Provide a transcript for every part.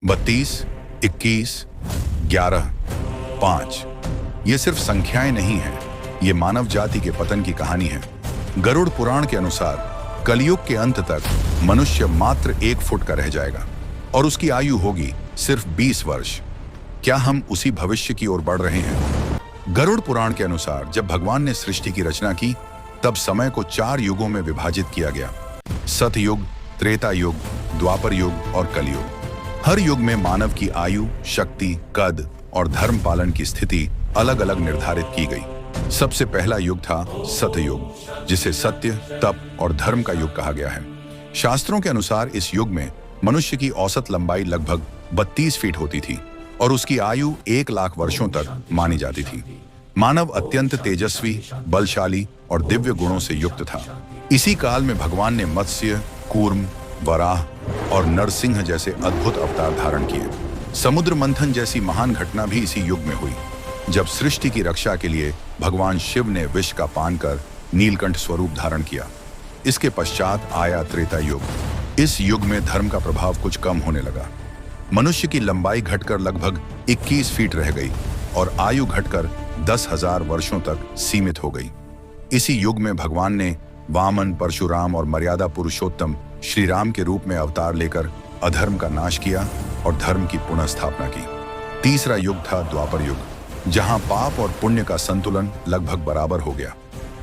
32, 21, 11, 5 ये सिर्फ संख्याएं नहीं हैं, ये मानव जाति के पतन की कहानी है। गरुड़ पुराण के अनुसार कलयुग के अंत तक मनुष्य मात्र 1 फुट का रह जाएगा और उसकी आयु होगी सिर्फ 20 वर्ष। क्या हम उसी भविष्य की ओर बढ़ रहे हैं? गरुड़ पुराण के अनुसार जब भगवान ने सृष्टि की रचना की, तब समय को 4 युगों में विभाजित किया गया: सतयुग, त्रेता युग, द्वापर युग और कलयुग। हर युग में मानव की आयु, शक्ति, कद और धर्म पालन की स्थिति अलग अलग निर्धारित की गई। सबसे पहला युग था सतयुग, जिसे सत्य, तप और धर्म का युग कहा गया है। शास्त्रों के अनुसार इस युग में मनुष्य की औसत लंबाई लगभग 32 फीट होती थी और उसकी आयु 1 लाख वर्षों तक मानी जाती थी। मानव अत्यंत तेजस्वी, बलशाली और दिव्य गुणों से युक्त था। इसी काल में भगवान ने मत्स्य, कूर्म, वराह और नरसिंह जैसे अद्भुत अवतार धारण किए। समुद्र मंथन जैसी महान घटना भी इसी युग में हुई, जब सृष्टि की रक्षा के लिए भगवान शिव ने विष का पान कर नीलकंठ स्वरूप धारण किया। इसके पश्चात आया त्रेता युग। इस युग में धर्म का प्रभाव कुछ कम होने लगा। मनुष्य की लंबाई घटकर लगभग 21 फीट रह गई और आयु घटकर 10,000 वर्षों तक सीमित हो गई। इसी युग में भगवान ने वामन, परशुराम और मर्यादा पुरुषोत्तम श्री राम के रूप में अवतार लेकर अधर्म का नाश किया और धर्म की पुनः स्थापना की। तीसरा युग था द्वापर युग, जहां पाप और पुण्य का संतुलन लगभग बराबर हो गया।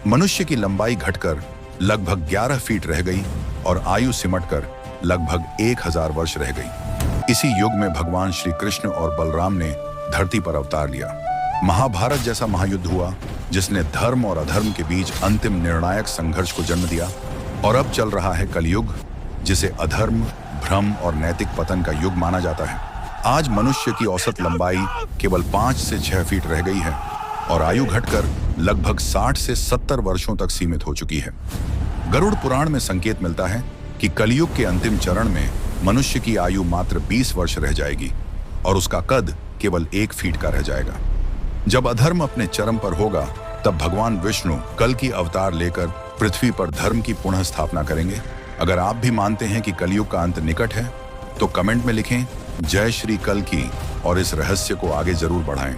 मनुष्य की लंबाई घटकर लगभग 11 फीट रह गई और आयु सिमटकर लगभग 1000 वर्ष रह गई। इसी युग में भगवान श्री कृष्ण और बलराम ने धरती पर अवतार लिया। महाभारत जैसा महायुद्ध हुआ, जिसने धर्म और अधर्म के बीच अंतिम निर्णायक संघर्ष को जन्म दिया। और अब चल रहा है कलयुग, जिसे अधर्म, भ्रम और नैतिक पतन का युग माना जाता है। आज मनुष्य की औसत लंबाई केवल 5 से 6 फीट रह गई है और आयु घटकर लगभग 60 से 70 वर्षों तक सीमित हो चुकी है। गरुड़ पुराण में संकेत मिलता है कि कलयुग के अंतिम चरण में मनुष्य की आयु मात्र 20 वर्ष रह जाएगी और उसका कद केवल 1 फीट का रह जाएगा। जब अधर्म अपने चरम पर होगा, तब भगवान विष्णु कल की अवतार लेकर पृथ्वी पर धर्म की पुनः स्थापना करेंगे। अगर आप भी मानते हैं कि कलयुग का अंत निकट है, तो कमेंट में लिखें जय श्री कल की और इस रहस्य को आगे जरूर बढ़ाएं।